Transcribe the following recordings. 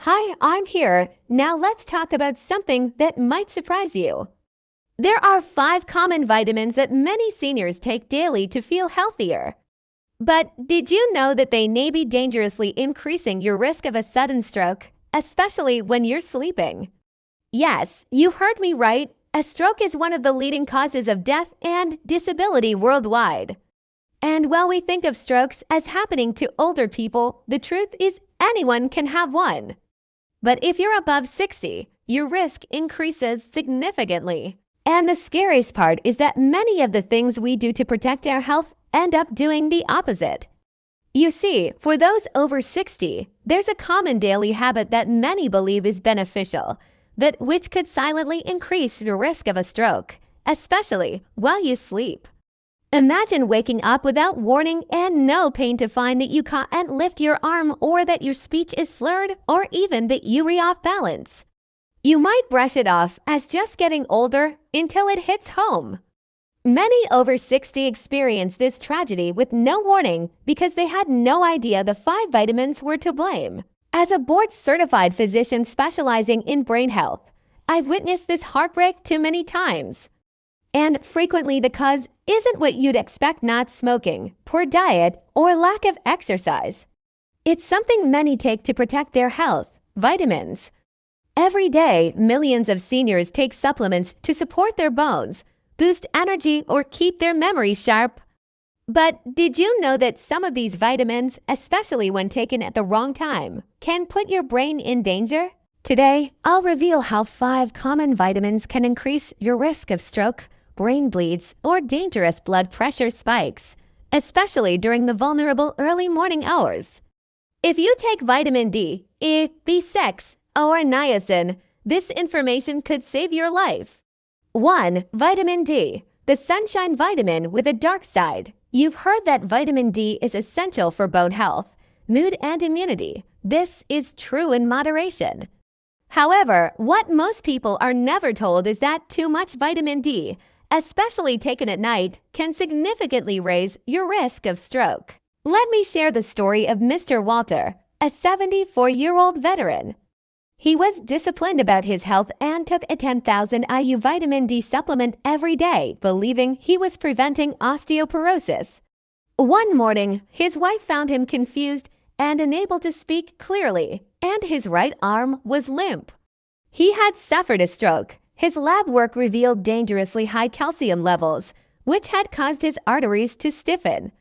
Hi, I'm here. Now let's talk about something that might surprise you. There are 5 common vitamins that many seniors take daily to feel healthier. But did you know that they may be dangerously increasing your risk of a sudden stroke, especially when you're sleeping? Yes, you heard me right. A stroke is one of the leading causes of death and disability worldwide. And while we think of strokes as happening to older people, the truth is anyone can have one. But if you're above 60, your risk increases significantly. And the scariest part is that many of the things we do to protect our health end up doing the opposite. You see, for those over 60, there's a common daily habit that many believe is beneficial, but which could silently increase your risk of a stroke, especially while you sleep. Imagine waking up without warning and no pain to find that you can't lift your arm or that your speech is slurred or even that you are off balance. You might brush it off as just getting older until it hits home. Many over 60 experience this tragedy with no warning because they had no idea the 5 vitamins were to blame. As a board-certified physician specializing in brain health, I've witnessed this heartbreak too many times. And frequently the cause isn't what you'd expect: not smoking, poor diet, or lack of exercise. It's something many take to protect their health: vitamins. Every day, millions of seniors take supplements to support their bones, boost energy, or keep their memory sharp. But did you know that some of these vitamins, especially when taken at the wrong time, can put your brain in danger? Today, I'll reveal how 5 common vitamins can increase your risk of stroke, brain bleeds, or dangerous blood pressure spikes, especially during the vulnerable early morning hours. If you take vitamin D, E, B6, or niacin, this information could save your life. 1. Vitamin D, the sunshine vitamin with a dark side. You've heard that vitamin D is essential for bone health, mood, and immunity. This is true in moderation. However, what most people are never told is that too much vitamin D, especially taken at night, can significantly raise your risk of stroke. Let me share the story of Mr. Walter, a 74-year-old veteran. He was disciplined about his health and took a 10,000 IU vitamin D supplement every day, believing he was preventing osteoporosis. One morning, his wife found him confused and unable to speak clearly, and his right arm was limp. He had suffered a stroke. His lab work revealed dangerously high calcium levels, which had caused his arteries to stiffen.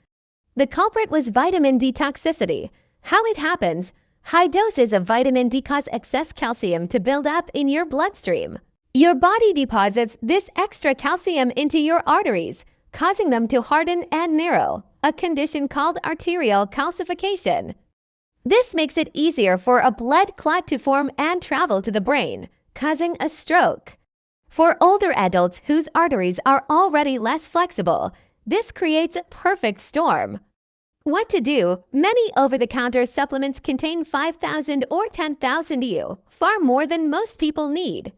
The culprit was vitamin D toxicity. How it happens: high doses of vitamin D cause excess calcium to build up in your bloodstream. Your body deposits this extra calcium into your arteries, causing them to harden and narrow, a condition called arterial calcification. This makes it easier for a blood clot to form and travel to the brain, causing a stroke. For older adults whose arteries are already less flexible, this creates a perfect storm. What to do? Many over-the-counter supplements contain 5,000 or 10,000 IU, far more than most people need.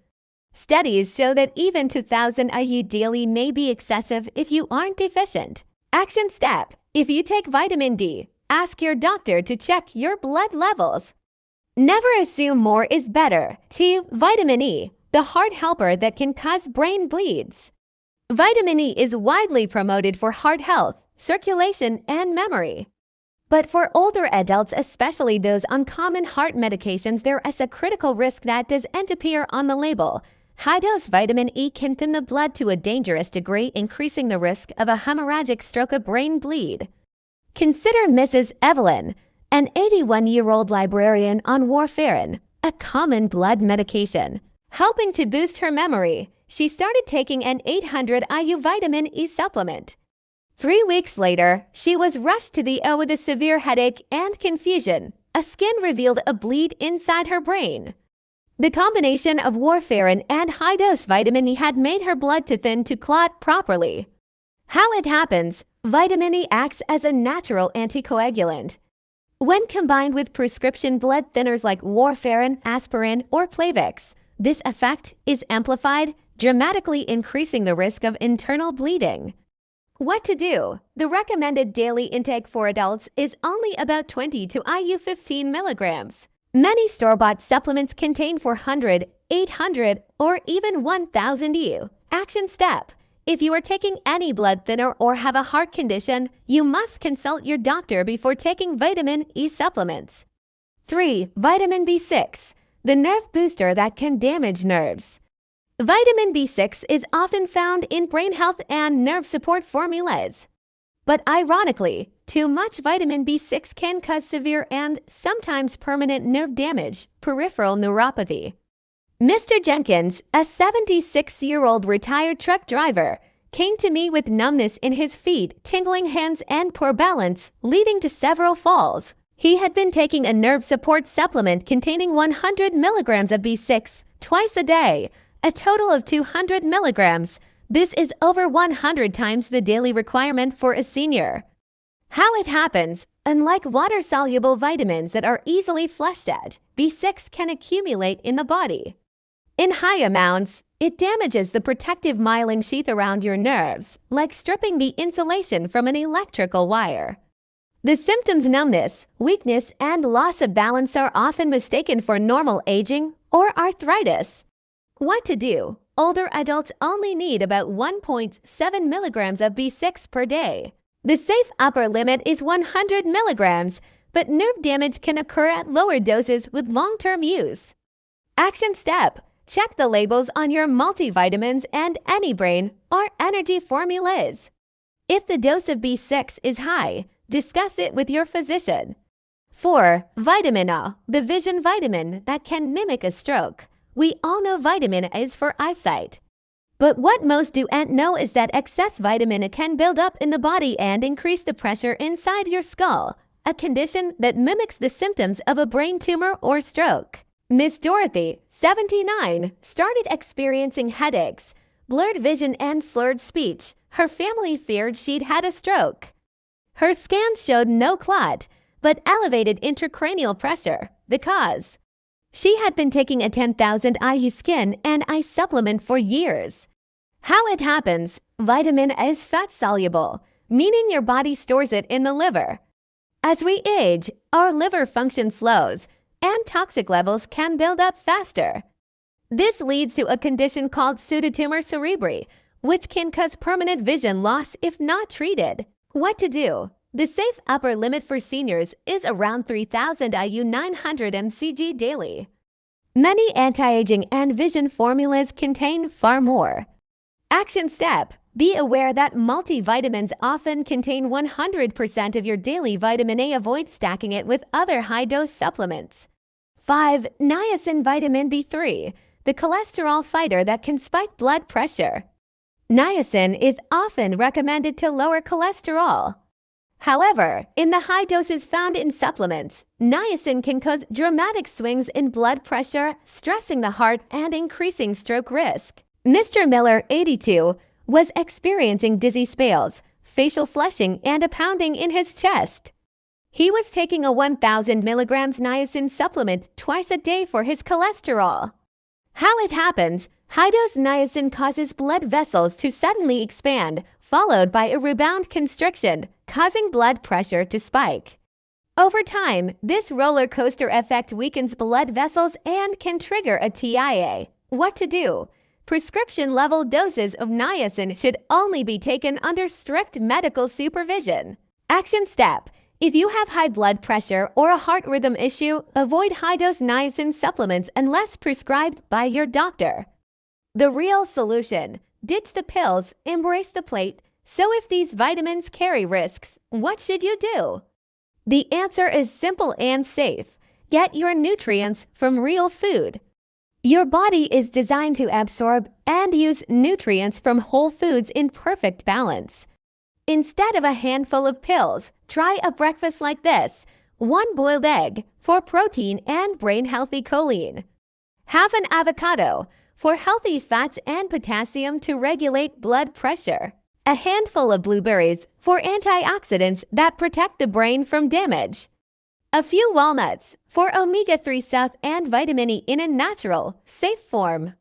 Studies show that even 2,000 IU daily may be excessive if you aren't deficient. Action step: if you take vitamin D, ask your doctor to check your blood levels. Never assume more is better. 2. Vitamin E, the heart helper that can cause brain bleeds. Vitamin E is widely promoted for heart health, circulation, and memory. But for older adults, especially those on common heart medications, there is a critical risk that doesn't appear on the label. High-dose vitamin E can thin the blood to a dangerous degree, increasing the risk of a hemorrhagic stroke or brain bleed. Consider Mrs. Evelyn, an 81-year-old librarian on warfarin, a common blood medication. Helping to boost her memory, she started taking an 800 IU vitamin E supplement. 3 weeks later, she was rushed to the OR with a severe headache and confusion. A scan revealed a bleed inside her brain. The combination of warfarin and high-dose vitamin E had made her blood too thin to clot properly. How it happens: vitamin E acts as a natural anticoagulant. When combined with prescription blood thinners like warfarin, aspirin, or Plavix, this effect is amplified, dramatically increasing the risk of internal bleeding. What to do? The recommended daily intake for adults is only about 20 to IU 15 milligrams. Many store-bought supplements contain 400, 800, or even 1000 U. Action step. If you are taking any blood thinner or have a heart condition, you must consult your doctor before taking vitamin E supplements. 3. Vitamin B6, the nerve booster that can damage nerves. Vitamin B6 is often found in brain health and nerve support formulas. But ironically, too much vitamin B6 can cause severe and sometimes permanent nerve damage, peripheral neuropathy. Mr. Jenkins, a 76-year-old retired truck driver, came to me with numbness in his feet, tingling hands, and poor balance, leading to several falls. He had been taking a nerve support supplement containing 100 milligrams of B6 twice a day, a total of 200 milligrams. This is over 100 times the daily requirement for a senior. How it happens, unlike water-soluble vitamins that are easily flushed out, B6 can accumulate in the body. In high amounts, it damages the protective myelin sheath around your nerves, like stripping the insulation from an electrical wire. The symptoms numbness, weakness, and loss of balance are often mistaken for normal aging or arthritis. What to do? Older adults only need about 1.7 milligrams of B6 per day. The safe upper limit is 100 milligrams, but nerve damage can occur at lower doses with long-term use. Action step. Check the labels on your multivitamins and any brain or energy formulas. If the dose of B6 is high, discuss it with your physician. 4. Vitamin A, the vision vitamin that can mimic a stroke. We all know vitamin A is for eyesight. But what most don't know is that excess vitamin A can build up in the body and increase the pressure inside your skull, a condition that mimics the symptoms of a brain tumor or stroke. Miss Dorothy, 79, started experiencing headaches, blurred vision, and slurred speech. Her family feared she'd had a stroke. Her scans showed no clot, but elevated intracranial pressure, the cause. She had been taking a 10,000 IU skin and eye supplement for years. How it happens? Vitamin A is fat-soluble, meaning your body stores it in the liver. As we age, our liver function slows, and toxic levels can build up faster. This leads to a condition called pseudotumor cerebri, which can cause permanent vision loss if not treated. What to do? The safe upper limit for seniors is around 3,000 IU 900 mcg daily. Many anti-aging and vision formulas contain far more. Action step. Be aware that multivitamins often contain 100% of your daily vitamin A. Avoid stacking it with other high-dose supplements. 5. Niacin vitamin B3, the cholesterol fighter that can spike blood pressure. Niacin is often recommended to lower cholesterol. However, in the high doses found in supplements, niacin can cause dramatic swings in blood pressure, stressing the heart and increasing stroke risk. Mr. Miller, 82, was experiencing dizzy spells, facial flushing, and a pounding in his chest. He was taking a 1,000 milligrams niacin supplement twice a day for his cholesterol. How it happens? High-dose niacin causes blood vessels to suddenly expand, followed by a rebound constriction, causing blood pressure to spike. Over time, this roller coaster effect weakens blood vessels and can trigger a TIA. What to do? Prescription-level doses of niacin should only be taken under strict medical supervision. Action step. If you have high blood pressure or a heart rhythm issue, avoid high-dose niacin supplements unless prescribed by your doctor. The real solution. Ditch the pills, embrace the plate. So if these vitamins carry risks, what should you do? The answer is simple and safe. Get your nutrients from real food. Your body is designed to absorb and use nutrients from whole foods in perfect balance. Instead of a handful of pills, try a breakfast like this: 1 boiled egg for protein and brain-healthy choline. Have an avocado for healthy fats and potassium to regulate blood pressure. A handful of blueberries for antioxidants that protect the brain from damage. A few walnuts for omega-3 stuff and vitamin E in a natural, safe form.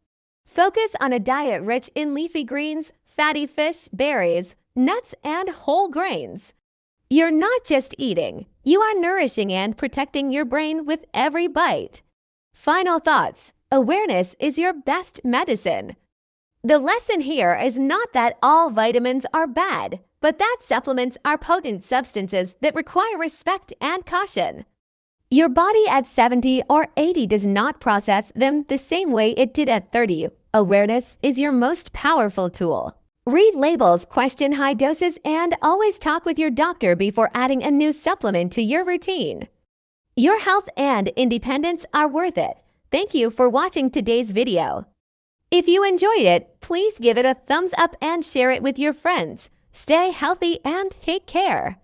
Focus on a diet rich in leafy greens, fatty fish, berries, nuts, and whole grains. You're not just eating, you are nourishing and protecting your brain with every bite. Final thoughts. Awareness is your best medicine. The lesson here is not that all vitamins are bad, but that supplements are potent substances that require respect and caution. Your body at 70 or 80 does not process them the same way it did at 30. Awareness is your most powerful tool. Read labels, question high doses, and always talk with your doctor before adding a new supplement to your routine. Your health and independence are worth it. Thank you for watching today's video. If you enjoyed it, please give it a thumbs up and share it with your friends. Stay healthy and take care.